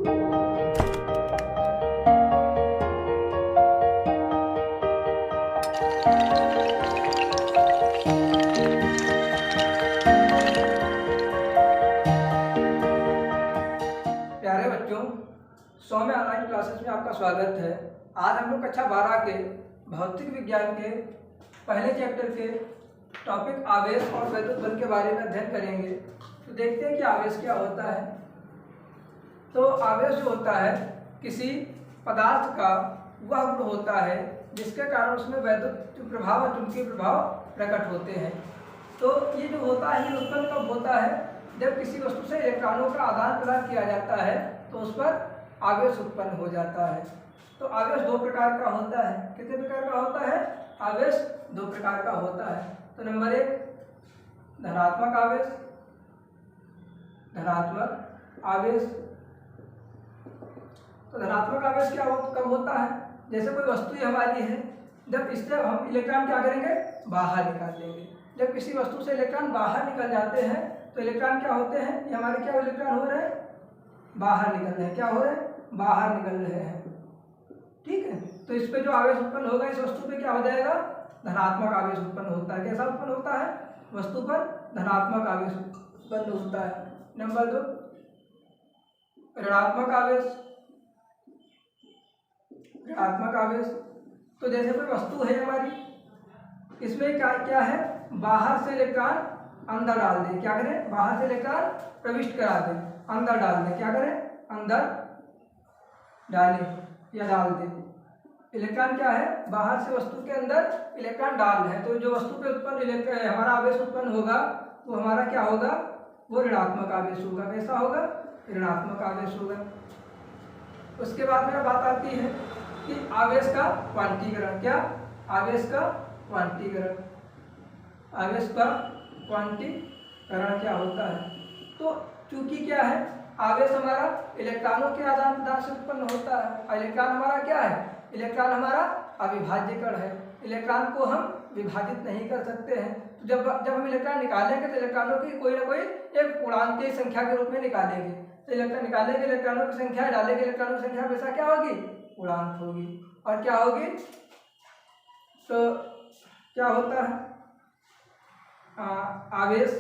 प्यारे बच्चों, 100वें online classes में आपका स्वागत है। आज हम लोग कक्षा 12 के भौतिक विज्ञान के पहले चैप्टर के टॉपिक आवेश और वैद्युत बल के बारे में अध्ययन करेंगे। तो देखते हैं कि आवेश क्या होता है। तो आवेश जो होता है किसी पदार्थ का वह गुण होता है जिसके कारण उसमें वैद्युत प्रभाव और चुंबकीय प्रभाव प्रकट होते हैं। तो ये जो होता है ये उत्पन्न कब होता है? जब किसी वस्तु से इलेक्ट्रॉनों का आदान प्रदान किया जाता है तो उस पर आवेश उत्पन्न हो जाता है। तो आवेश दो प्रकार का होता है। कितने प्रकार का होता है? आवेश दो प्रकार का होता है। तो नंबर 1 धनात्मक आवेश। धनात्मक आवेश, तो धनात्मक आवेश क्या कब होता है? जैसे कोई वस्तु हमारी है, जब इससे हम इलेक्ट्रॉन क्या करेंगे? बाहर निकाल देंगे। जब किसी वस्तु से इलेक्ट्रॉन बाहर निकल जाते हैं तो इलेक्ट्रॉन क्या होते हैं? ये हमारे क्या इलेक्ट्रॉन हो रहे हैं? बाहर निकल रहे हैं। क्या हो रहे हैं? बाहर निकल रहे हैं। ठीक है, तो इस पे जो आवेश उत्पन्न होगा इस वस्तु पे क्या हो जाएगा? धनात्मक आवेश उत्पन्न होता है। कैसा उत्पन्न होता है? वस्तु पर धनात्मक आवेश उत्पन्न होता है। नंबर 2 ऋणात्मक आवेश। ऋणात्मक आवेश, तो जैसे कोई वस्तु है हमारी, इसमें क्या है? बाहर से इलेक्ट्रॉन अंदर डाल दें। क्या करें? बाहर से इलेक्ट्रॉन प्रविष्ट करा दें, अंदर डाल दें। क्या करें? अंदर डालें या डाल दें। इलेक्ट्रॉन क्या है? बाहर से वस्तु के अंदर इलेक्ट्रॉन डाल है। तो जो वस्तु पे उत्पन्न हमारा आवेश उत्पन्न होगा वो हमारा क्या होगा? वो ऋणात्मक आवेश होगा। कैसा होगा? ऋणात्मक आवेश होगा। उसके बाद में बात आती है कि आवेश का क्वांटीकरण। क्या? आवेश का क्वांटीकरण। आवेश का क्वांटीकरण क्या होता है? तो चूंकि क्या है, आवेश हमारा इलेक्ट्रॉनों के आदान प्रदान से उत्पन्न होता है और इलेक्ट्रॉन हमारा क्या है? इलेक्ट्रॉन हमारा अविभाज्य कण है। इलेक्ट्रॉन को हम विभाजित नहीं कर सकते हैं। तो जब हम इलेक्ट्रॉन निकालेंगे तो इलेक्ट्रॉनों की कोई ना कोई एक पूर्णांकीय संख्या के रूप में निकालेंगे। तो इलेक्ट्रॉन निकालेंगे, इलेक्ट्रॉनों की संख्या डालेंगे, इलेक्ट्रॉनों की संख्या हमेशा क्या होगी? पूर्णांक होगी। और क्या होगी? तो क्या होता है? आवेश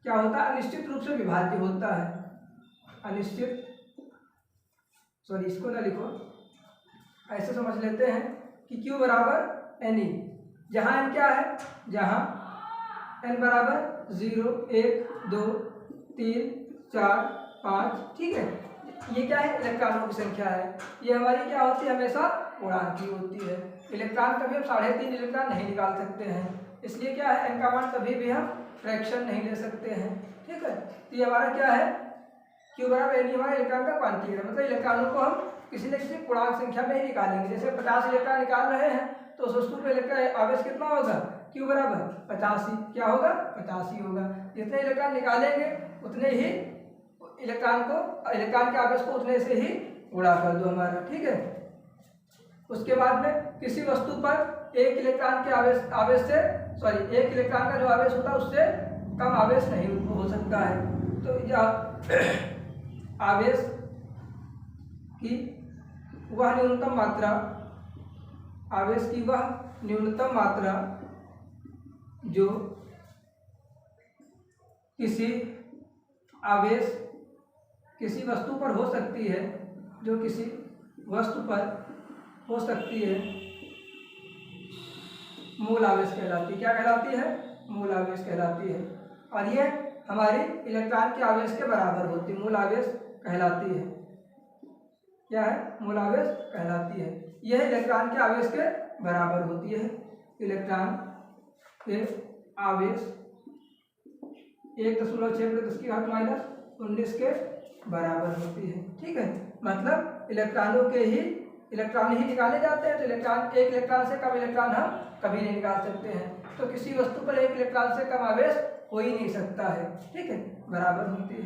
क्या होता है? अनिश्चित रूप से विभाज्य होता है। अनिश्चित, सॉरी इसको ना लिखो, ऐसे समझ लेते हैं कि Q बराबर NE, जहाँ N क्या है? जहाँ N बराबर 0, 1, 2, 3, 4, 5। ठीक है, ये क्या है? इलेक्ट्रॉनों की संख्या है। ये हमारी क्या होती है? हमेशा पूर्णांकीय होती है। इलेक्ट्रॉन कभी हम 3.5 इलेक्ट्रॉन नहीं निकाल सकते हैं, इसलिए क्या है? N का मान कभी भी हम फ्रैक्शन नहीं ले सकते हैं। ठीक है, तो ये हमारा क्या है? Q बराबर NE हमारा इलेक्ट्रॉन का क्वांटीकरण, मतलब इलेक्ट्रॉनों को हम किसी न किसी पूर्णांक संख्या में ही निकालेंगे। जैसे 50 इलेक्ट्रॉन निकाल रहे हैं तो उस वस्तु पे इलेक्ट्रॉन आवेश कितना होगा? Q बराबर 85। क्या होगा? 85 होगा। जितने इलेक्ट्रॉन निकालेंगे उतने ही इलेक्ट्रॉन के आवेश को उतने से ही गुणा कर दो हमारा। ठीक है, उसके बाद में किसी वस्तु पर एक इलेक्ट्रॉन के आवेश से एक इलेक्ट्रॉन का जो आवेश होता है उससे कम आवेश नहीं हो सकता है। तो यह आवेश की वह न्यूनतम मात्रा, आवेश की वह न्यूनतम मात्रा जो किसी वस्तु पर हो सकती है, जो किसी वस्तु पर हो सकती है, मूल आवेश कहलाती है। क्या कहलाती है? मूल आवेश कहलाती है। और ये हमारी इलेक्ट्रॉन के आवेश के बराबर होती है, मूल आवेश कहलाती है। क्या है? मूल आवेश कहलाती है। यह इलेक्ट्रॉन के आवेश के बराबर होती है। इलेक्ट्रॉन के आवेश 1.6 × 10⁻⁻19 के बराबर होती है। ठीक है, मतलब इलेक्ट्रॉन ही निकाले जाते हैं। तो एक इलेक्ट्रॉन से कम इलेक्ट्रॉन हम कभी नहीं निकाल सकते हैं। तो किसी वस्तु पर एक इलेक्ट्रॉन से कम आवेश हो ही नहीं सकता है। ठीक है, बराबर होती है।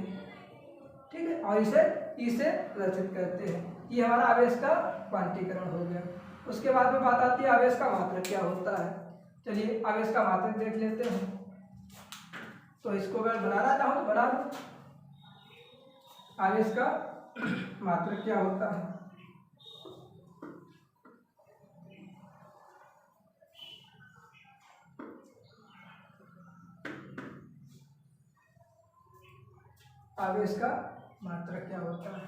ठीक है, और इसे E से प्रदर्शित करते हैं। ये हमारा आवेश का क्वांटीकरण हो गया। उसके बाद में बात आती है आवेश का मात्रक क्या होता है। चलिए आवेश का मात्रक देख लेते हैं। तो इसको अगर बनाना चाहो तो बना लो। आवेश का मात्रक क्या होता है? आवेश का मात्रक क्या होता है?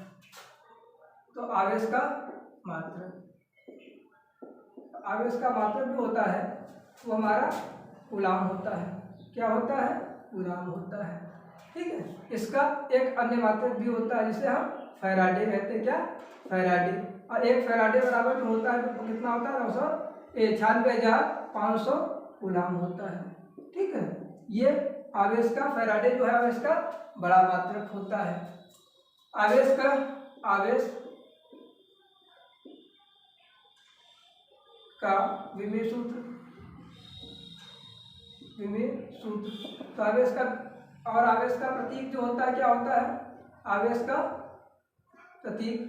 तो आवेश का मात्रक जो होता है वो हमारा कूलाम होता है। क्या होता है? कूलाम होता है। ठीक है। इसका एक अन्य मात्रक भी होता है जिसे हम फैराडे कहते हैं। क्या? फैराडे। और एक फैराडे बराबर जो होता है तो कितना होता है? 996,500 कूलाम होता है। ठीक है। ये आवेश का फैराडे जो है आवेश का बड़ा मात्रक होता है। आवेश का विमीय सूत्र तो आवेश का प्रतीक जो होता है क्या होता है? आवेश का प्रतीक।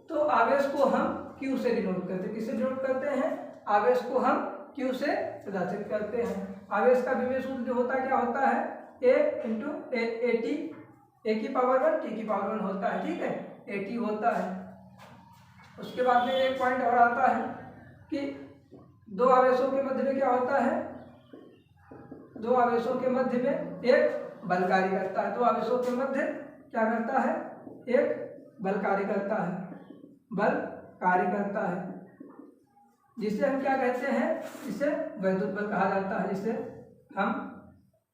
तो आवेश को हम Q से डिनोट करते हैं। किससे डिनोट करते हैं? आवेश को हम Q से प्रदर्शित करते हैं। आवेश का विमीय सूत्र जो होता है क्या होता है? A into AT A⁻1 T⁻1 होता है। ठीक है। AT होता है। उसके बाद में एक पॉइंट और आता है कि दो आवेशों के मध्य में क्या होता है? दो आवेशों के मध्य में एक बल कार्य करता है। दो आवेशों के मध्य क्या करता है? एक बल कार्य करता है। जिसे हम क्या कहते हैं? इसे वैद्युत बल कहा जाता है। जिसे हम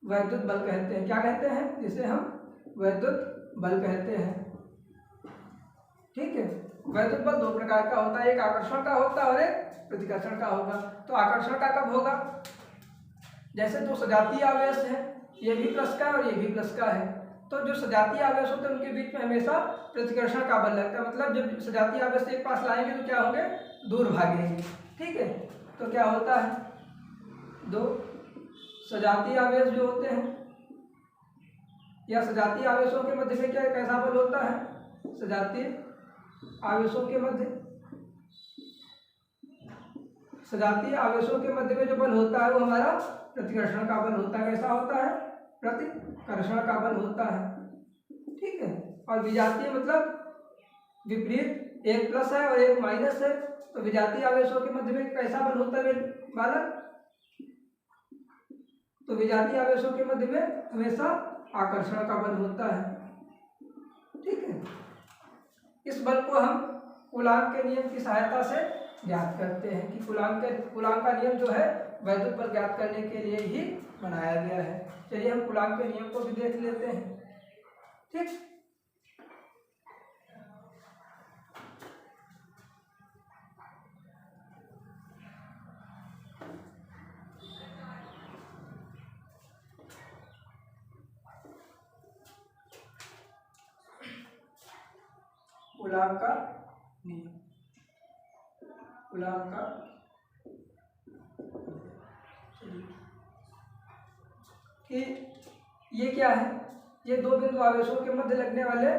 वैद्युत बल कहते हैं। क्या कहते हैं? जिसे हम वैद्युत बल कहते हैं। ठीक है। वैद्युत बल दो प्रकार का होता है, एक आकर्षण का होता है और एक प्रतिकर्षण का होगा। तो आकर्षण का कब होगा? जैसे दो सजातीय आवेश हैं, ये भी प्लस का है और ये भी प्लस का है, तो जो सजातीय आवेश होते हैं उनके बीच में हमेशा प्रतिकर्षण का बल लगता है। मतलब जब सजातीय आवेश एक पास लाएंगे तो क्या होंगे? दूर भागेंगे। ठीक है। तो क्या होता है? दो सजातीय आवेश जो होते हैं या सजातीय आवेशों के मध्य में क्या कैसा बल होता है? सजातीय आवेशों के मध्य में जो बल होता है वो हमारा प्रतिकर्षण का बल होता है। कैसा होता है? प्रतिकर्षण का बल होता है। ठीक है। और विजातीय मतलब विपरीत, एक प्लस है और एक माइनस है। तो विजातीय आवेशों के मध्य में कैसा बल होता है बालक? तो विजातीय आवेशों के मध्य में हमेशा आकर्षण का बल होता है। ठीक है। इस बल को हम कूलाम के नियम की सहायता से ज्ञात करते हैं कि कूलाम का नियम जो है वैद्युत बल ज्ञात करने के लिए ही बनाया गया है। चलिए हम कूलाम के नियम को भी देख लेते हैं। ठीक। कूलाम का नियम। कि ये क्या है? ये दो बिंदु आवेशों के मध्य लगने वाले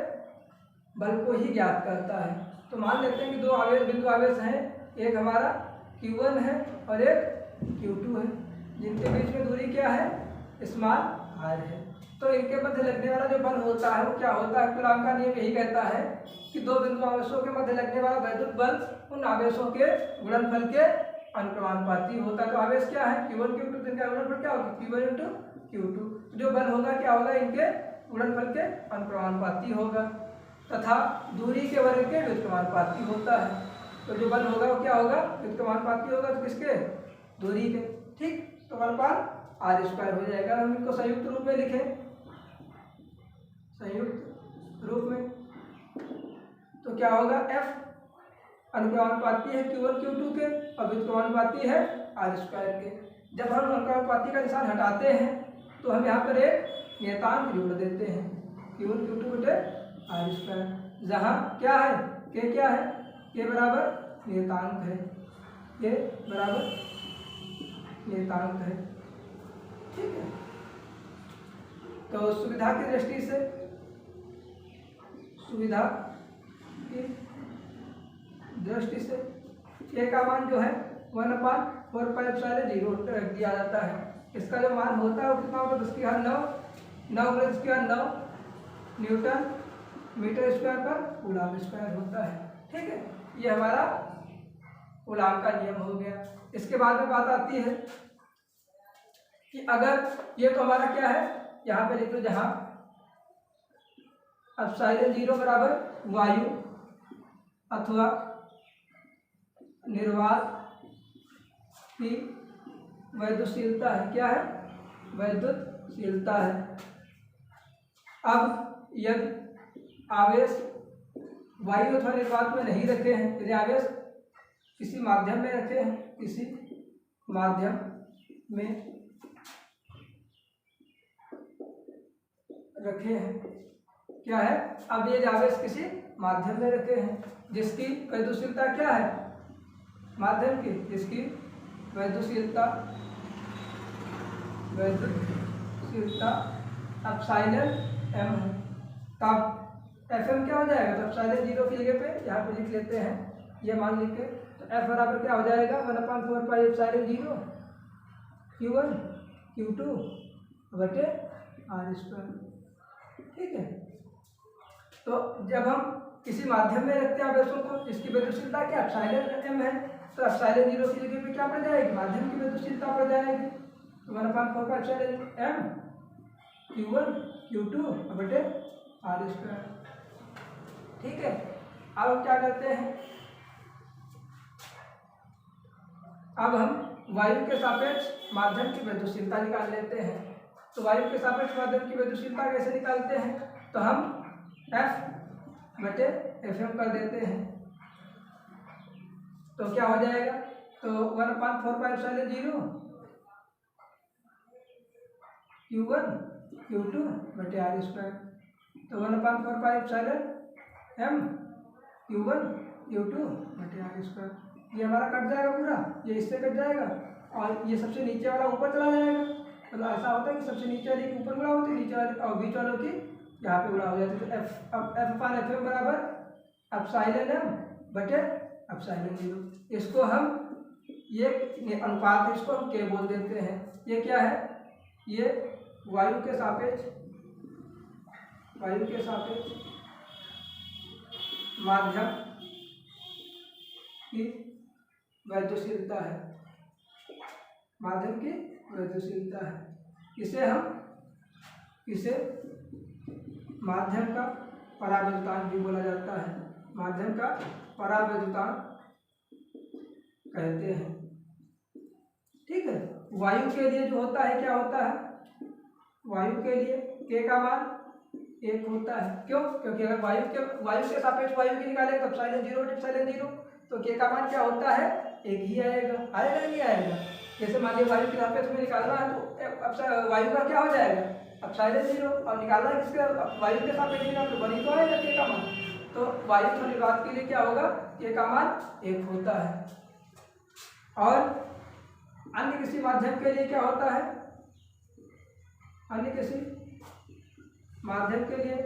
बल को ही ज्ञात करता है। तो मान लेते हैं कि दो बिंदु आवेश हैं, एक हमारा Q1 है और एक Q2 है, जिनके बीच में दूरी क्या है? स्मॉल r है। तो इनके मध्य लगने वाला जो बल होता है वो क्या होता है? कूलाम का नियम यही कहता है कि दो बिंदु आवेशों के मध्य लगने वाला वैद्युत बल उन आवेशों के गुणनफल के अनुक्रमानुपाती होता है। तो आवेश क्या है? Q1 Q2, इनका गुणनफल क्या होगा? Q1 into Q2। जो बल होगा क्या होगा? इनके गुणनफल के अनुक्रमानुपाती होगा तथा दूरी के वर्ग के व्युत्क्रमानुपाती होता है। तो जो बल होगा वो क्या होगा? व्युत्क्रमानुपाती होगा। तो किसके? दूरी के। ठीक। तो बलपाल r² हो जाएगा। हम इनको संयुक्त रूप में लिखें, संयुक्त रूप में तो क्या होगा? F अनुक्रमानुपाती है Q1 Q2 के और व्युत्क्रमानुपाती है r² के। जब हम अनुक्रमानुपाती का निशान हटाते हैं तो हम यहाँ पर एक नियतांक जोड़ देते हैं, Q1 Q2 बटे r², जहाँ क्या है? K क्या है? K बराबर नियतांक है। K बराबर नियतांक है। ठीक है। तो सुविधा की दृष्टि से K का मान जो है 1/4πε0 रख दिया जाता है। इसका जो मान होता है वो कितना होता है? 10⁹ 9 × 10⁹ 9 न्यूटन मीटर स्क्वायर पर कूलाम स्क्वायर होता है। ठीक है, ये हमारा कूलाम का नियम हो गया। इसके बाद में बात आती है कि अगर ये तो हमारा क्या है, यहाँ पे लिख लो, जहाँ एप्सिलॉन 0 बराबर वायु अथवा निर्वात की वैद्युतशीलता है। क्या है? वैद्युतशीलता है। अब यदि आवेश वायु अथवा निर्वात में नहीं रखे हैं, यदि आवेश किसी माध्यम में रखे हैं, किसी माध्यम में रखे हैं, क्या है? अब ये आवेश किसी माध्यम में रखे हैं जिसकी वैद्युतशीलता क्या है? माध्यम की जिसकी वैद्युतशीलता एप्सिलॉन m है। तब Fm क्या हो जाएगा? तो एप्सिलॉन 0 की जगह पे यहाँ पे लिख लेते हैं, ये मान लिख के, तो F बराबर क्या हो जाएगा? 1/4 पाई एप्सिलॉन 0 Q1 Q2 बटे R स्क्वायर। ठीक है, तो जब हम किसी माध्यम में रखते हैं आवेशों को जिसकी वैद्युतशीलता क्या एप्सिलॉन m है, तो एप्सिलॉन 0 की जगह पे क्या पड़ जाएगी? माध्यम की वैद्युतशीलता पड़ जाएगी। तो 1/4 का एप्सिलॉन m Q1 Q2 बटे R स्क्वायर। ठीक है, अब हम क्या करते हैं, अब हम वायु के सापेक्ष माध्यम की वैद्युतशीलता निकाल लेते हैं। तो वायु के सापेक्ष माध्यम की वैद्युतशीलता कैसे निकालते हैं? तो हम F बटे Fm कर देते हैं, तो क्या हो जाएगा? तो 1/4 पाई एप्सिलॉन 0 Q1 Q2 बटे R स्क्वायर। तो 1/4 pi epsilon m Q1 Q2 बटे R स्क्वायर। ये हमारा कट जाएगा पूरा, ये इससे कट जाएगा और ये सबसे नीचे वाला ऊपर चला जाएगा। मतलब ऐसा होता है कि सबसे नीचे वाली की ऊपर गुणा होती है, नीचे वाले और बीच वालों की यहाँ पे गुणा हो जाती है। तो F/Fm बराबर एप्सिलॉन m बटे एप्सिलॉन 0। इसको हम, ये अनुपात है, इसको हम K बोल देते हैं। ये क्या है? ये वायु के सापेक्ष माध्यम की वैद्युतशीलता है, माध्यम की वैद्युतशीलता है। इसे माध्यम का परावैद्युतांक भी बोला जाता है, माध्यम का परावैद्युतांक कहते हैं। ठीक है, वायु के लिए जो होता है, क्या होता है? वायु के लिए K का मान 1 होता है। क्यों? क्योंकि अगर वायु के सापेक्ष वायु की निकालें तो एप्सिलॉन 0 बटे एप्सिलॉन 0, तो K का मान क्या होता है? 1 ही आएगा। आएगा नहीं आएगा? जैसे मान लिया वायु के सापेक्ष में निकालना है तो वायु का क्या हो जाएगा? एप्सिलॉन 0, और निकालना है किसके? वायु के सापेक्ष निकालना तो बनी तो आएगा K का मान। तो वायु और निर्वात के लिए क्या होगा? K का मान 1 होता है। और अन्य किसी माध्यम के लिए क्या होता है? अन्य किसी माध्यम के लिए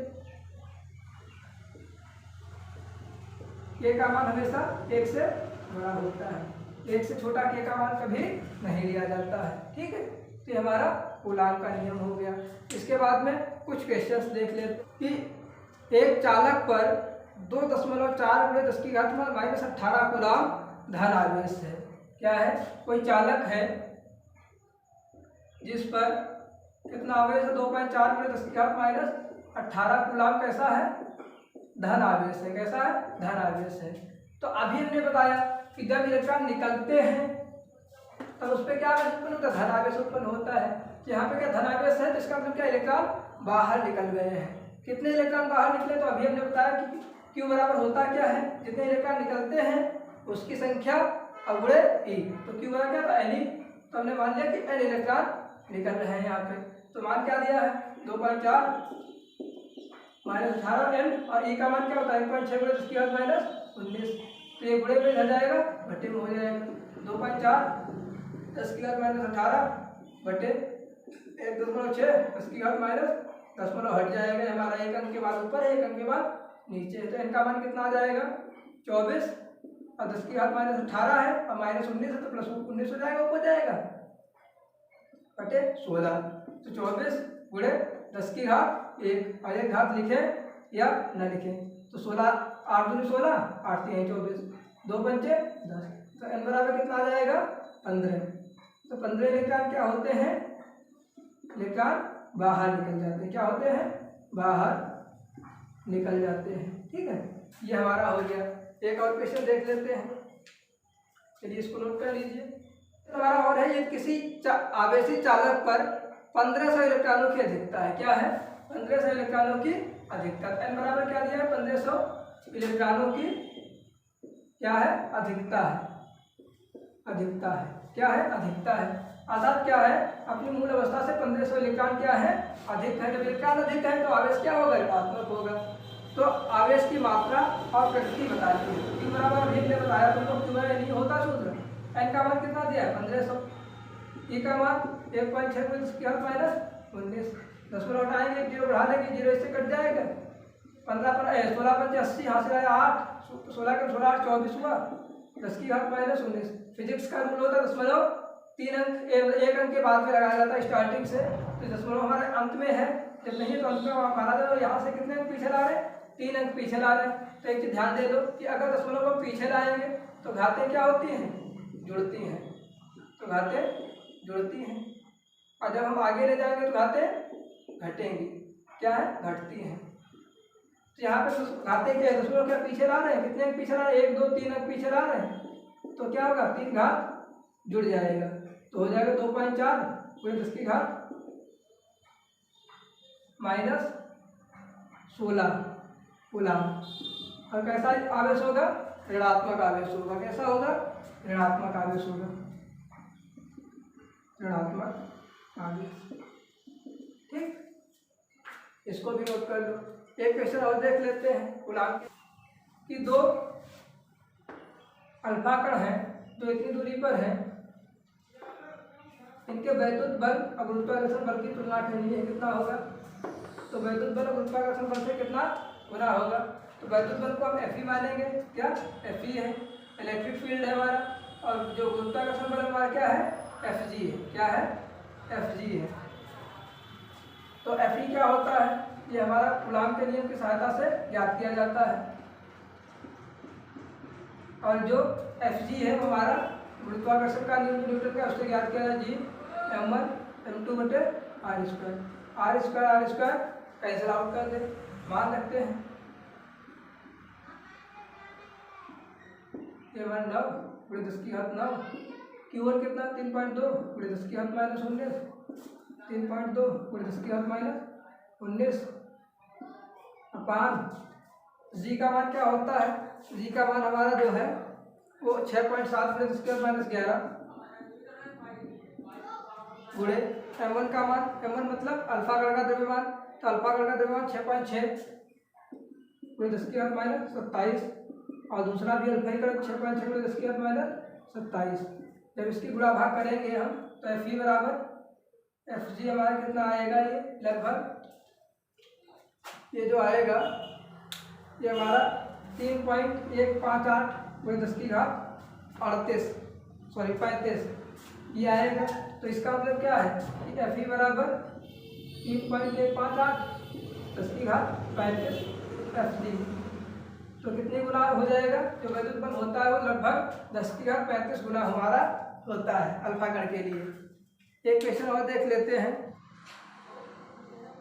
K का मान हमेशा 1 से बड़ा होता है, 1 से छोटा K का मान कभी नहीं लिया जाता है। ठीक है, तो ये हमारा कूलाम का नियम हो गया। इसके बाद में कुछ क्वेश्चंस देख लेते कि एक चालक पर 2.4 × 10⁻⁻18 कूलाम धन आवेश है। क्या है? कोई चालक है जिस पर कितना आवेश है? 2.4 × 10⁻18 कूलाम कैसा है? धन आवेश है। कैसा है? धन आवेश है। तो अभी हमने बताया कि जब इलेक्ट्रॉन निकलते हैं तब उस पर क्या आवेश उत्पन्न होता है? धन आवेश उत्पन्न होता है। यहाँ पे क्या धन आवेश है, तो इसका मतलब क्या? इलेक्ट्रॉन बाहर निकल गए हैं। कितने इलेक्ट्रॉन बाहर निकले? तो अभी हमने बताया कि Q बराबर होता क्या है? जितने इलेक्ट्रॉन निकलते हैं उसकी संख्या और गुणे E। तो Q बराबर क्या था? N। तो हमने मान लिया कि N इलेक्ट्रॉन निकल रहे हैं यहाँ पे। तो मान क्या दिया है? 2.4 - 18N, और E का मान क्या होता है? 1.6 × 10⁻⁻19। तो ये गुणे में इधर जाएगा, भट्टे में हो जाएगा। 2.4 10⁻⁻18 बटे 1.6 10⁻⁻10 हट जाएगा। हमारा एक अंक के बाद ऊपर है, एक अंक के बाद नीचे है। तो इनका मान कितना आ जाएगा? 24, और 10⁻⁻18 है और -19 है तो +19 हो जाएगा, ऊपर जाएगा बटे 16। तो 24 × 10⁻1 और एक घात लिखे या न लिखें। तो 16 8 दूनी 16, 8 3 24, 2 पंचे 10, तो n बराबर कितना आ जाएगा 15। तो 15 इलेक्ट्रॉन क्या होते हैं, इलेक्ट्रॉन बाहर निकल जाते हैं। क्या होते हैं, बाहर निकल जाते हैं। ठीक है, ये हमारा हो गया। एक और क्वेश्चन देख लेते हैं, चलिए इसको नोट कर लीजिए। हमारा और है, ये किसी आवेशी चालक पर 1500 इलेक्ट्रॉनों की अधिकता है। क्या है, 1500 इलेक्ट्रॉनों की अधिकता। n बराबर क्या दिया है, 1500 इलेक्ट्रॉनों की क्या है, अधिकता है। अधिकता है, क्या है, अधिकता है। अर्थात क्या है, अपनी मूल अवस्था से 1500 इलेक्ट्रॉन क्या है, अधिक है। जब इलेक्ट्रॉन अधिक है तो आवेश क्या होगा, ऋणात्मक होगा। तो आवेश की मात्रा और प्रकृति बताती है। क्यू बराबर अभी ने बताया तुमको, क्यू है नहीं होता सूत्र। एन का मान कितना दिया है 1500, ई का मान 1.6 माइनस 19, 10 में लौटाएंगे, 1 जीरो बढ़ा देंगे, 0 इससे कट जाएगा। 15 पर 16 पंचे 80, यहाँ से आया 8, 16 के 16 8 24 हुआ, 10 की घात माइनस 19। फिजिक्स का रूल होता है दशमलव 3 अंक 1 अंक के बाद में लगाया जाता है स्टार्टिंग से। तो दशमलव हमारे अंत में है, जब नहीं तो अंत में माना जाए। तो यहाँ से कितने अंक पीछे ला रहे हैं, 3 अंक पीछे ला रहे हैं। तो एक चीज ध्यान दे दो कि अगर दशमलव को पीछे लाएंगे तो घातें क्या होती हैं, जुड़ती हैं। तो घातें जुड़ती हैं, और जब हम आगे ले जाएंगे तो घातें घटेंगी, क्या है, घटती हैं। तो यहाँ पे घातें क्या है, दशमलव क्या पीछे ला रहे हैं, कितने अंक पीछे ला रहे हैं, 1 2 3 अंक पीछे ला रहे हैं। तो क्या होगा, 3 घात जुड़ जाएगा, तो हो जाएगा 2.4 पूरे 10 की घात माइनस 16 कूलम। और कैसा आवेश होगा, ऋणात्मक आवेश होगा। कैसा होगा, ऋणात्मक आवेश होगा, ऋणात्मक आवेश। ठीक, इसको भी नोट कर लो। एक क्वेश्चन और देख लेते हैं कूलम की। 2 अल्फा कण हैं जो इतनी दूरी पर हैं, इनके वैद्युत बल और गुरुत्वाकर्षण बल की तुलना करनी है, कितना होगा। तो वैद्युत बल और गुरुत्वाकर्षण बल से कितना गुना होगा। तो वैद्युत बल को हम Fe मानेंगे, क्या Fe है, इलेक्ट्रिक फील्ड है हमारा। और जो गुरुत्वाकर्षण बल हमारा क्या है, Fg है, क्या है, Fg है। तो Fe क्या होता है, ये हमारा कूलम के नियम की सहायता से ज्ञात किया जाता है। और जो Fg है वो हमारा गुरुत्वाकर्षण का नियम न्यूटन का, उससे ज्ञात किया जाए G m1 m2/r²। r² cancel out कर दे, मान रखते हैं ये 1 9 पूरे 10 की घात 9। Q1 कितना 3.2 पूरे 10 की घात माइनस 19, 3.2 पूरे 10 की घात माइनस 19 अपान G का मान क्या होता है, G का मान हमारा जो है वो 6.7 पूरे 10 की घात माइनस 11 गुणे m1 का मान, m1 मतलब अल्फा कण का द्रव्यमान। तो अल्फा कण का द्रव्यमान 6.6 पूरे 10 की घात माइनस 27, और दूसरा भी अल्फा ही कण 6.6 पूरे 10 की घात माइनस 27। जब इसकी गुणा भाग करेंगे हम तो Fe बराबर Fg हमारा कितना आएगा, ये लगभग ये जो आएगा ये हमारा 3.158 पूरे 10 की घात 35 ये आएगा। तो इसका मतलब क्या है कि Fe बराबर 3.158 10 की घात 35 Fg। तो कितने गुना हो जाएगा, जो वैद्युत बल होता है वो लगभग 10 की घात 35 गुना हमारा होता है अल्फा कण के लिए। एक क्वेश्चन और देख लेते हैं,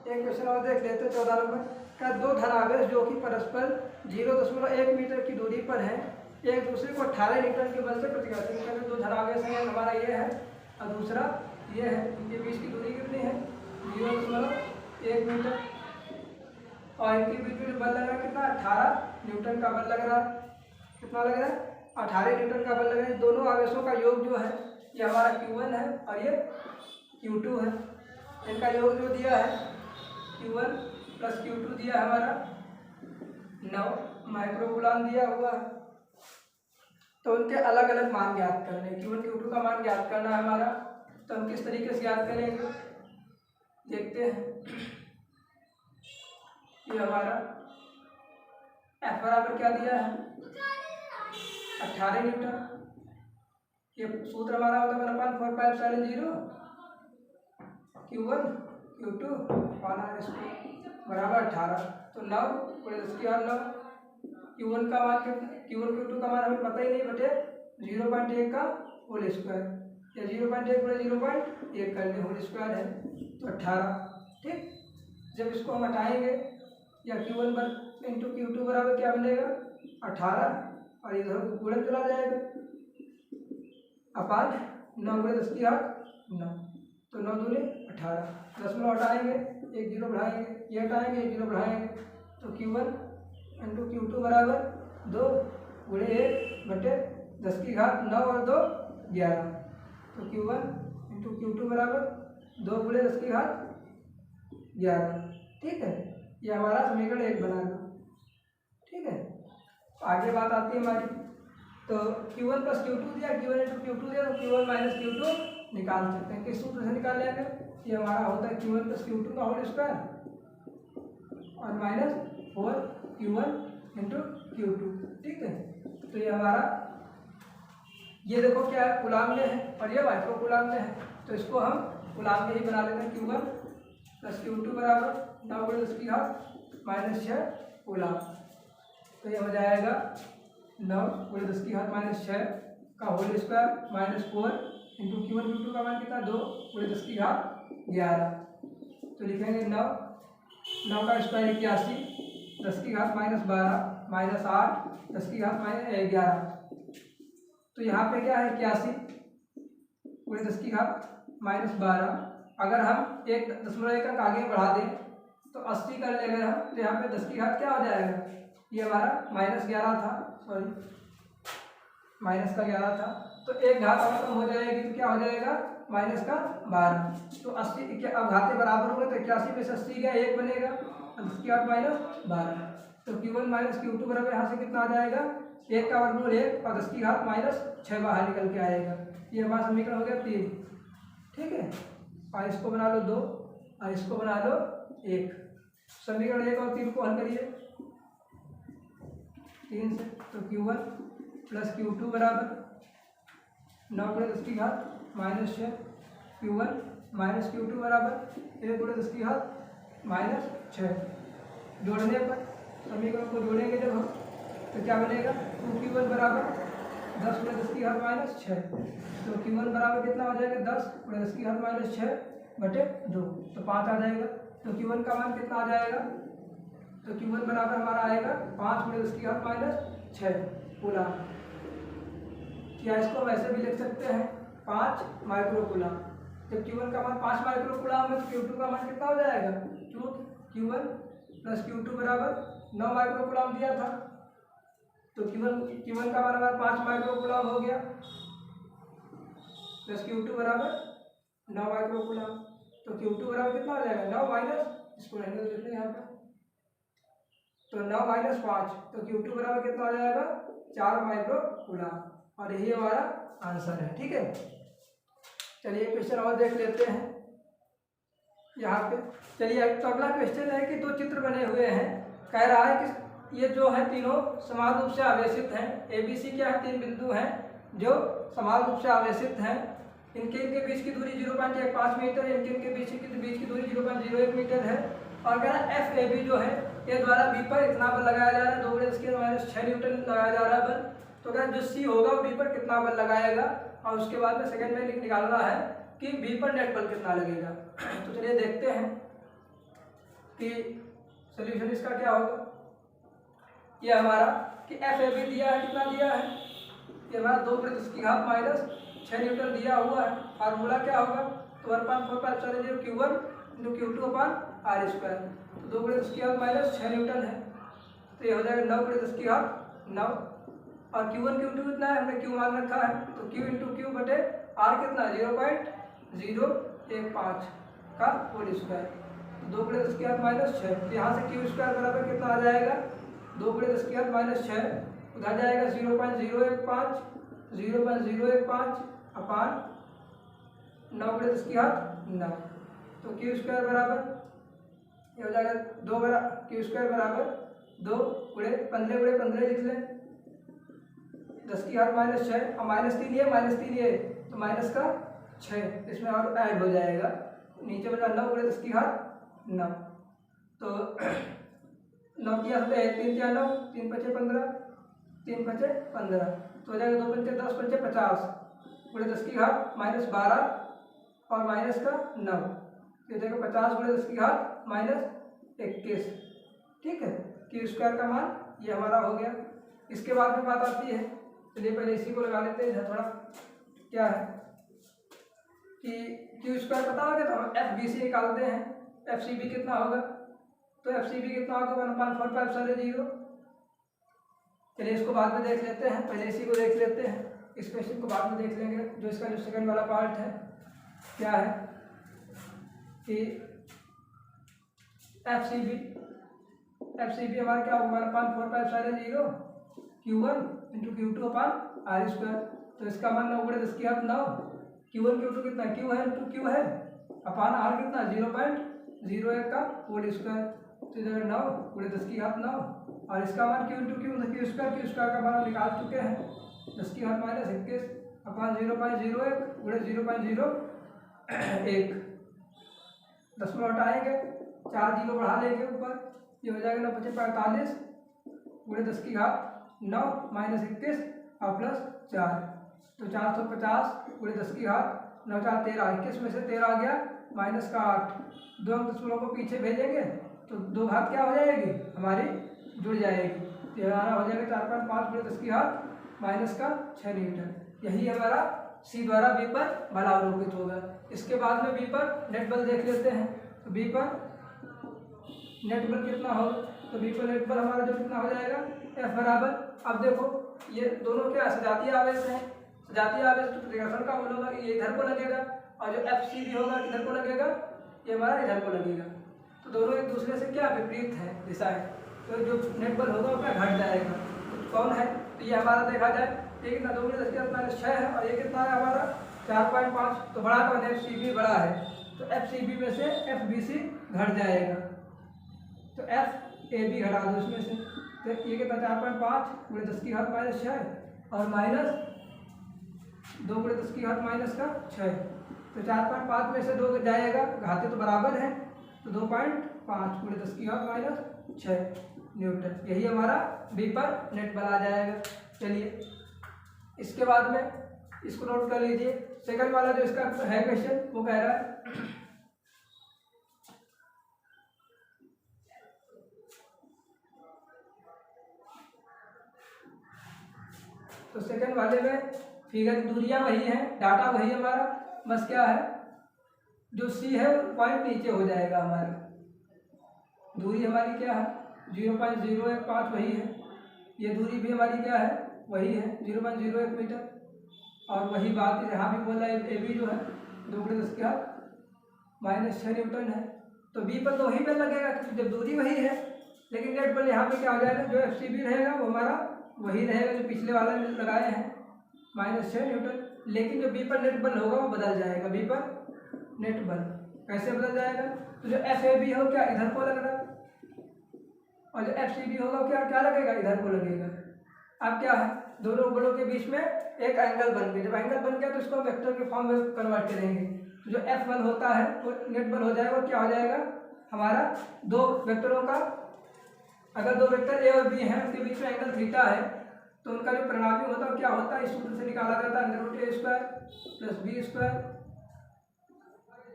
14 नंबर का। 2 धनावेश जो कि परस्पर 0.1 मीटर की दूरी पर हैं, एक दूसरे को 18 न्यूटन के बल से प्रतिघर्षण कर रहे। 2 धनावेश हैं, हमारा ये है और दूसरा ये है, इनके बीच की दूरी कितनी है 0.1 मीटर, और इनके बीच में बल लग रहा है कितना 18 न्यूटन का बल लग रहा है। कितना लग रहा है, 18 न्यूटन का बल लग रहा है। दोनों आवेशों का योग जो है ये हमारा Q1 है और ये Q2 है। इनका योग जो दिया है Q1 + Q2 दिया है हमारा 9 माइक्रोकूलम दिया हुआ है। तो उनके अलग अलग मान ज्ञात करने, Q1 Q2 का मान ज्ञात करना है हमारा। तो हम किस तरीके से ज्ञात करेंगे, देखते हैं। ये हमारा F बराबर क्या दिया है 18 न्यूटन। ये सूत्र हमारा होता है 1/4πε0 Q1 Q2 r² बराबर 18। तो 9 गुणे 10 की घात 9। Q1 का मान कितना, Q1 Q2 का मान हमें पता ही नहीं बटे 0.1 का होल स्क्वायर, या 0.1 गुणे 0.1 कर ले होल स्क्वायर है तो 18। ठीक, जब इसको हम हटाएंगे या Q1 इंटू Q2 बराबर क्या बनेगा 18, और इधर गुणन चला जाएगा अपान 9 गुणे 10 की घात 9, तो 9 दूनी 18। दशमलव हटाएंगे, एक जीरो बढ़ाएंगे, ये हटाएंगे एक जीरो बढ़ाएंगे, तो Q1 इंटू Q2 बराबर 2 गुणे 1 बटे 10 की घात 9 और 2 11, तो Q1 इंटू Q2 बराबर 2 गुणे 10 की घात 11। ठीक है, ये हमारा समीकरण 1 बना लो। ठीक है, आगे बात आती है हमारी, तो Q1 प्लस Q2 दिया, Q1 इंटू Q2 दिया, तो Q1 माइनस Q2 निकाल सकते हैं। किस सूत्र से निकाल लेंगे, ये हमारा होता है Q1 प्लस Q2 का होल स्क्वायर और माइनस 4Q1 इंटू Q2। ठीक है, तो ये हमारा, ये देखो क्या है कूलाम में है और ये माइक्रो कूलाम में है, तो इसको हम कूलाम में ही बना लेते हैं। Q1 प्लस Q2 बराबर 9 गुणे 10 की घात -6 कूलाम, तो ये हो जाएगा 9 गुणे 10 की घात -6 का whole square minus 4 into Q1 Q2 का मान कितना 2 गुणे 10 की घात 11, तो लिखेंगे 9 का स्क्वायर 81, 10 की घात -12 माइनस 8 10 की घात -11, तो यहाँ पे क्या है 81 गुणे 10 की घात -12। अगर हम 1.1 अंक आगे बढ़ा दें तो 80 कर लेंगे हम, तो यहाँ पे 10 की घात क्या हो जाएगा, ये हमारा -11 था, सॉरी माइनस का 11 था, तो एक घात और कम हो जाएगी तो क्या हो जाएगा -12, तो 80 क्या अब घाते बराबर हो गए, तो 81 में से 80 गया 1 बनेगा, और 10 की घात -12, तो Q1 माइनस Q2 बराबर यहाँ से कितना आ जाएगा 1 का वर्गमूल 1 और 10 की घात -6 बाहर निकल के आएगा। ये हमारा समीकरण हो गया 3। ठीक है, और इसको बना लो 2 और इसको बना लो 1। समीकरण 1 और 3 को हल करिए 3 से, तो Q1 प्लस Q2 बराबर 9 गुणे 10 की घात -6, Q1 माइनस Q2 बराबर 1 गुणे 10 की घात -6। जोड़ने पर समीकरण को जोड़ेंगे जब हम, तो क्या बनेगा 2Q1 बराबर 10 गुणे 10 की घात -6, तो Q1 बराबर कितना हो जाएगा 10 गुणे 10 की घात -6 बटे 2, तो 5 आ जाएगा। तो Q1 का मान कितना आ जाएगा, तो Q1 बराबर हमारा आएगा 5 गुणे 10 की घात -6 कूलाम, या इसको हम ऐसे भी लिख सकते हैं 5 माइक्रो कूलाम। जब Q1 का मान 5 माइक्रो कूलाम है तो Q2 का मान कितना हो जाएगा, Q1 प्लस Q2 बराबर 9 माइक्रो कूलाम दिया था, तो Q1 का मान हमारा 5 माइक्रो कूलाम हो गया, प्लस Q2 बराबर 9 माइक्रो कूलाम, तो Q2 बराबर कितना हो जाएगा 9 माइनस, इसको रहने दो लिखने यहाँ पर, तो 9 माइनस 5, तो Q2 बराबर कितना हो जाएगा 4 माइक्रो कूलाम, और यही हमारा आंसर है। ठीक है, चलिए क्वेश्चन और देख लेते हैं यहाँ पे। चलिए तो अगला क्वेश्चन है कि 2 चित्र बने हुए हैं, कह रहा है कि ये जो है तीनों समान रूप से आवेशित हैं। ABC क्या है, 3 बिंदु हैं जो समान रूप से आवेशित हैं, इनके बीच की दूरी 0.15 मीटर, इनके बीच की दूरी 0.01 मीटर है, और कह रहा है FAB जो है ये द्वारा B पर इतना बल लगाया जा रहा है 2 गुणे 10 की घात -6 न्यूटन लगाया जा रहा है बल, तो क्या जो C होगा वो B पर कितना बल लगाएगा, और उसके बाद में सेकंड में निकालना है कि B पर नेट बल कितना लगेगा। तो चलिए देखते हैं कि सोल्यूशन इसका क्या होगा। ये हमारा कि FAB दिया है, कितना दिया है, ये हमारा 2 गुणे 10 की घात -6 न्यूटन दिया हुआ है। फार्मूला क्या होगा, तो 1.4 Q1 इंटू Q2 अपान R स्क्वायर, तो 2 गुणे 10 की घात -6 न्यूटन है, तो ये हो जाएगा 9 गुणे 10 की घात 9, और Q1 Q2 कितना है, हमने Q मान रखा है, तो Q इंटू Q बटे R कितना 0.015 का होल स्क्वायर, तो 2 गुणे 10 की घात -6, तो यहाँ से Q स्क्वायर बराबर कितना आ जाएगा 2 गुणे 10 की घात -6, उधर जाएगा 0.015 अपान 9 गुणे 10 की घात 9, तो Q स्क्वायर बराबर ये हो जाएगा Q स्क्वायर बराबर 2 गुणे 15 लिख लें, 10 की घात -6 और -3 ये तो माइनस का 6 इसमें और ऐड हो जाएगा, नीचे बचा 9 गुणे 10 की घात 9, तो 9 किया 3 क्या 9, 3 5 15, 3 5 15, तो हो जाएगा 2 5 10 5 50 गुणे 10 की घात -12 और माइनस का 9, तो हो जाएगा 50 गुणे 10 की घात -21। ठीक है, क्यू स्क्वायर का मान ये हमारा हो गया। इसके बाद में बात आती है, चलिए पहले इसी को लगा लेते हैं थोड़ा। क्या है कि क्यू स्क्वायर पता होगा तो हम एफ बी सी निकालते हैं, एफ सी बी कितना होगा, तो एफ सी बी कितना होगा 1/4πε0। चलिए इसको बाद में देख लेते हैं, पहले इसी को देख लेते हैं, इस क्वेश्चन को बाद में देख लेंगे। जो इसका जो सेकंड वाला पार्ट है क्या है कि एफ सी बी हमारा क्या होगा 1/4πε0 Q1 × Q2 upon R square. तो इसका मान 9 गुणे 10 की घात 9, Q1 Q2 कितना Q है इंटू Q है अपान आर कितना 0.01 का होल स्क्वायर, तो इधर 9 गुणे 10 की घात 9 और इसका मान Q × Q स्क्वायर का मान निकाल चुके हैं 10 की घात -21 अपान 0.01 गुणे 0.01, 10 में हटाएंगे 4 जीरो बढ़ा लेंगे ऊपर, ये हो जाएगा 9 × 5 = 45 गुणे 10 की घात 9 -21 और +4, तो 450 गुणे 10 की घात 9 4 13, 21 में से 13 आ गया -8, 2 अंक दशमलव को पीछे भेजेंगे तो 2 घात क्या हो जाएगी हमारी जुड़ जाएगी, तो हमारा हो जाएगा 4.5 गुणे 10 की घात -6 न्यूटन। यही हमारा सी द्वारा बी पर बल आरोपित होगा। इसके बाद में बी पर नेट बल देख लेते हैं, तो बी पर नेट बल कितना होगा, तो बी पर नेट बल हमारा जो कितना हो जाएगा F बराबर, अब देखो ये दोनों क्या सजातीय आवेश हैं, सजातीय आवेश तो प्रतिकर्षण का बल होगा ये इधर को लगेगा और जो एफ सी बी होगा किधर को लगेगा, ये हमारा इधर को लगेगा, तो दोनों एक दूसरे से क्या विपरीत है दिशाएं, तो जो नेट बल होगा वो क्या घट जाएगा, तो कौन है, तो ये हमारा देखा जाए ये कितना 2 × 10 की घात -6 है और ये कितना है हमारा 4.5, तो बड़ा कौन है एफ सी बी बड़ा है, तो एफ सी बी में से एफ बी सी घट जाएगा, तो एफ ए बी घटा दो इसमें से, तो ये कितना 4.5 गुणे 10 की घात -6 और -2 गुणे 10 की घात -6, तो 4.5 में से 2 जाएगा, घाते तो बराबर है, तो 2.5 गुणे 10 की घात -6 न्यूटन, यही हमारा बी पर नेट बल आ जाएगा। चलिए इसके बाद में इसको नोट कर लीजिए, सेकंड वाला जो इसका है क्वेश्चन वो कह रहा है तो सेकंड वाले में फिगर दूरियां वही हैं, डाटा वही हमारा, बस क्या है जो सी है पॉइंट नीचे हो जाएगा हमारा, दूरी हमारी क्या है 0.015 वही है, ये दूरी भी हमारी क्या है वही है 0.01 मीटर, और वही बात यहाँ भी बोल रहा है ए बी जो है 2 × 10 की घात -6 न्यूटन है, तो बी पर तो वही बल लगेगा क्योंकि जब दूरी वही है, लेकिन नेट बल यहाँ पे क्या हो जाएगा जो एफ सी बी रहेगा वो हमारा वही रहेगा जो पिछले वाला में लगाए हैं -6 न्यूटन, लेकिन जो बी पर नेट बल होगा वो बदल जाएगा, बी पर नेट बल कैसे बदल जाएगा, तो जो एफ ए बी हो क्या इधर को लग रहा है और जो एफ सी बी होगा क्या क्या लगेगा इधर को लगेगा। अब क्या है दोनों बलों के बीच में एक एंगल बन गया, जब एंगल बन गया तो इसको वेक्टर के फॉर्म में कन्वर्ट करेंगे, जो एफ बल होता है वो नेट बल हो जाएगा, क्या हो जाएगा हमारा दो वेक्टरों का, अगर दो वेक्टर ए और बी हैं उनके बीच में एंगल थीटा है तो उनका जो परिणामी होता है क्या होता है इस सूत्र से निकाला जाता है √a² + b²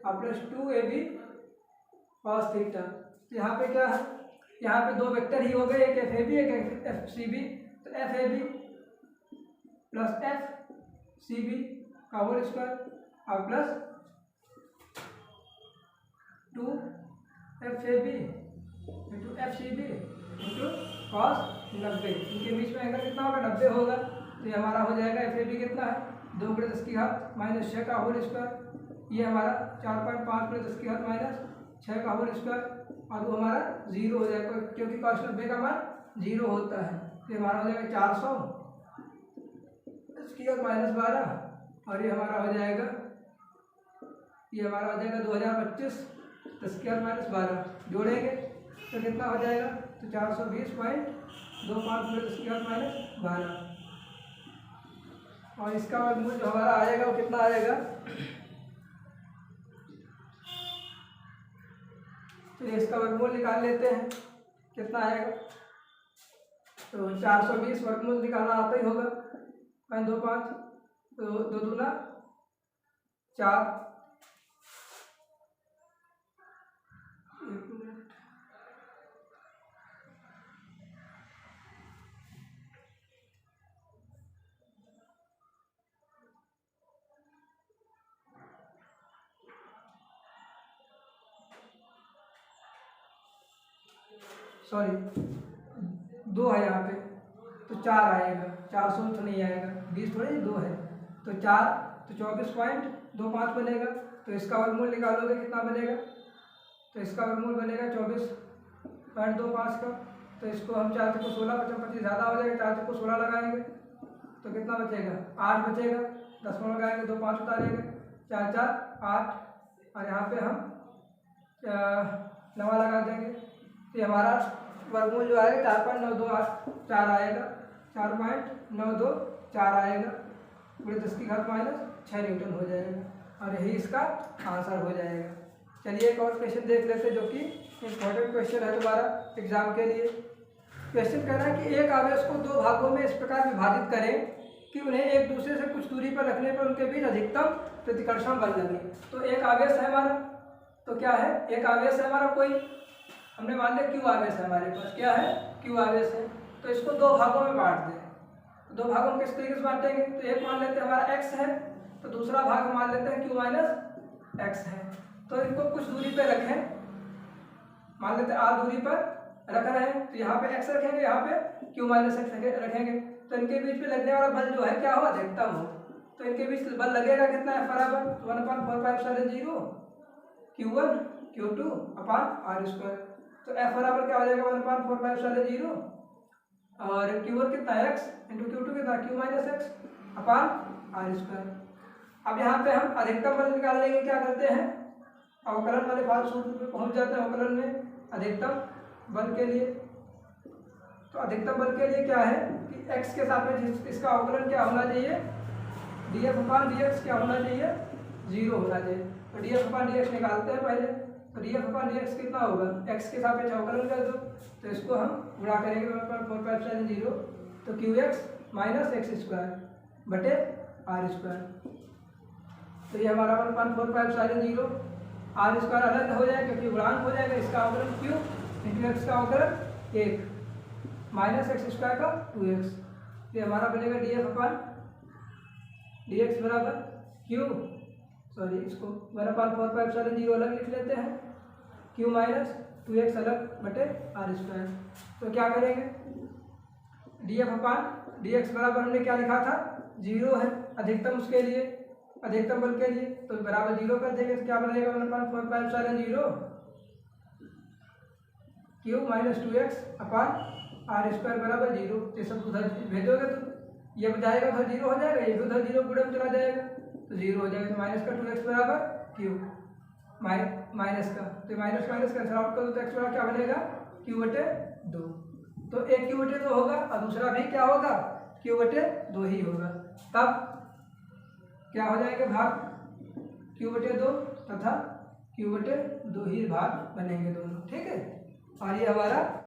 और +2ab cos थीटा। तो यहाँ पे क्या है, यहाँ पे दो वेक्टर ही हो गए, एक एफ ए बी एक एफ सी बी, तो F A B + F C B का होल स्क्वायर और +2 F A B into F C B into cos 90, इनके बीच में एंगल कितना होगा 90 होगा, तो ये हमारा हो जाएगा एफ ए बी कितना है 2 × 10 की घात -6 का होल स्क्वायर, ये हमारा 4.5 × 10 की घात -6 का होल स्क्वायर, और वो हमारा 0 हो जाएगा क्योंकि cos 90 का मान 0 होता है, तो हमारा हो जाएगा 400 इसकी -12 और ये हमारा हो जाएगा 2025 10 की घात -12 जोड़ेंगे तो कितना हो जाएगा, तो 420.25 × 10 की घात -12 और इसका वर्गमूल जो हमारा आएगा वो कितना आएगा, तो इसका वर्गमूल निकाल लेते हैं, कितना आएगा, तो 420 वर्गमूल निकालना आता ही होगा, 5 2 5, तो 2 दूना 4, सॉरी 2 है यहाँ पे, तो 4 आएगा, 400 तो नहीं आएगा, 20 थोड़ी 2 है, तो 4, तो 24.25 बनेगा। तो इसका वर्गमूल निकालोगे कितना बनेगा, तो इसका वर्गमूल बनेगा 24.25 का। तो इसको हम 4 को 16, 25 ज़्यादा हो जाएगा, 4 को 16 लगाएंगे तो कितना बचेगा, 8 बचेगा, 10 में लगाएंगे, 2 5 उतारेंगे, 4 4 8, और यहाँ पे हम 9 लगा देंगे, तो हमारा वर्गमूल जो आएगा 4.924 आएगा, 4.924 आएगा, पूरे 10 की घात -6 न्यूटन हो जाएगा, और यही इसका आंसर हो जाएगा। चलिए एक और क्वेश्चन देख लेते हैं जो कि इम्पोर्टेंट क्वेश्चन है दोबारा एग्जाम के लिए। क्वेश्चन कह रहा है कि एक आवेश को 2 भागों में इस प्रकार विभाजित करें कि उन्हें एक दूसरे से कुछ दूरी पर रखने पर उनके बीच अधिकतम प्रतिकर्षण बल लगे। तो एक आवेश है हमारा, तो क्या है, एक आवेश है हमारा कोई, हमने मान लिया क्यू आवेश है हमारे पास, क्या है, क्यू आवेश है, तो इसको 2 भागों में बांट दें। 2 भागों में किस तरीके से बांटेंगे, तो एक मान लेते हैं हमारा x है, तो दूसरा भाग मान लेते हैं q - x है, तो इनको कुछ दूरी पे रखें, मान लेते हैं r दूरी पर रख रहे हैं, तो यहाँ पे x रखेंगे, यहाँ पे q - x रखेंगे, तो इनके बीच में लगने वाला बल जो है क्या हो, अधिकतम हो। तो इनके बीच बल लगेगा कितना है, बराबर 1/4πε0 q1 q2 अपान r²। तो F बराबर क्या हो जाएगा, 1/4πε0, और q1 कितना है, x, इंटू q2 कितना, q - x अपान r²। अब यहाँ पे हम अधिकतम बल निकालने के क्या करते हैं, अवकलन वाले सूत्र पे पहुँच जाते हैं। अवकलन में अधिकतम बल के लिए, तो अधिकतम बल के लिए क्या है कि x के सापेक्ष इसका अवकलन क्या होना चाहिए, dF/dx क्या होना चाहिए, 0 होना चाहिए। तो dF/dx निकालते हैं पहले, तो dF/dx कितना होगा, x के सापेक्ष अवकलन कर दो, तो इसको हम गुणा करेंगे 1/4πε0, तो qx - x² बटे r²। तो ये हमारा 1/4πε0, r² अलग हो जाएगा क्योंकि गुणांक हो जाएगा, इसका अवकलन q इंटू x का अवकलन 1 - x² का 2x, ये हमारा बनेगा dF/dx बराबर q, सॉरी इसको 1/4πε0 अलग लिख लेते हैं, q - 2x अलग बटे r²। तो क्या करेंगे, dF/dx बराबर हमने क्या लिखा था, 0 है अधिकतम उसके लिए, अधिकतम बल के लिए, तो बराबर 0 कर देंगे, तो क्या बनेगा 1/4πε0 q - 2x अपान r² बराबर 0। ये सब उधर भेजोगे तो ये बजाएगा, उधर 0 हो जाएगा, ये भी उधर 0 गुणे में चला जाएगा, तो 0 हो जाएगा, तो माइनस का 2x बराबर q माइनस का, तो माइनस कैंसिल आउट कर दो, तो x बराबर क्या बनेगा, q/2। तो एक q/2 होगा और दूसरा भी क्या होगा, q/2 ही होगा। तब क्या हो जाएगा, भाग q/2 तथा q/2 ही भाग बनेंगे दोनों, ठीक है। और ये हमारा